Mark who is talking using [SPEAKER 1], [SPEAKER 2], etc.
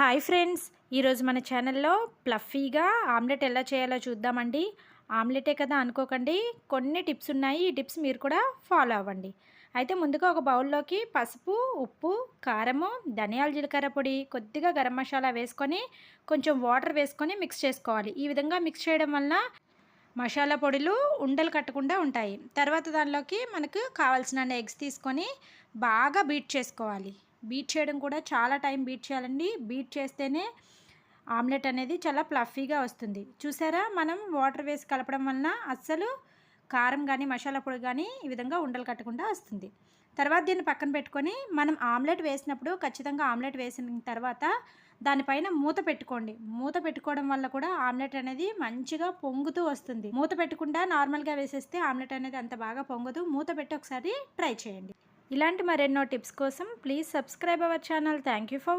[SPEAKER 1] Hi friends, ఈరోజు మన ఛానల్లో ప్లఫీగా ఆమ్లెట్ ఎలా చేయాలో చూద్దామండి. ఆమ్లెటే కదా అనుకోకండి, కొన్ని టిప్స్ ఉన్నాయి. ఈ టిప్స్ మీరు కూడా ఫాలో అవ్వండి. అయితే ముందుగా ఒక బౌల్లోకి పసుపు, ఉప్పు, కారము, ధనియాల జీలకర్ర పొడి, కొద్దిగా గరం మసాలా వేసుకొని కొంచెం వాటర్ వేసుకొని మిక్స్ చేసుకోవాలి. ఈ విధంగా మిక్స్ చేయడం వలన మసాలా పొడులు ఉండలు కట్టకుండా ఉంటాయి. తర్వాత దానిలోకి మనకు కావాల్సిన ఎగ్స్ తీసుకొని బాగా బీట్ చేసుకోవాలి. బీట్ చేయడం కూడా చాలా టైం బీట్ చేయాలండి. బీట్ చేస్తేనే ఆమ్లెట్ అనేది చాలా ప్లఫీగా వస్తుంది. చూసారా, మనం వాటర్ వేసి కలపడం వలన అస్సలు కారం కానీ మసాలా పొడి కానీ ఈ విధంగా ఉండలు కట్టకుండా వస్తుంది. తర్వాత దీన్ని పక్కన పెట్టుకొని మనం ఆమ్లెట్ వేసినప్పుడు ఖచ్చితంగా ఆమ్లెట్ వేసిన తర్వాత దానిపైన మూత పెట్టుకోండి. మూత పెట్టుకోవడం వల్ల కూడా ఆమ్లెట్ అనేది మంచిగా పొంగుతూ వస్తుంది. మూత పెట్టకుండా నార్మల్గా వేసేస్తే ఆమ్లెట్ అనేది అంత బాగా పొంగదు. మూత పెట్టి ఒకసారి ట్రై చేయండి. ఇలాంటి మరెన్నో టిప్స్ కోసం please subscribe our channel. Thank you for watching.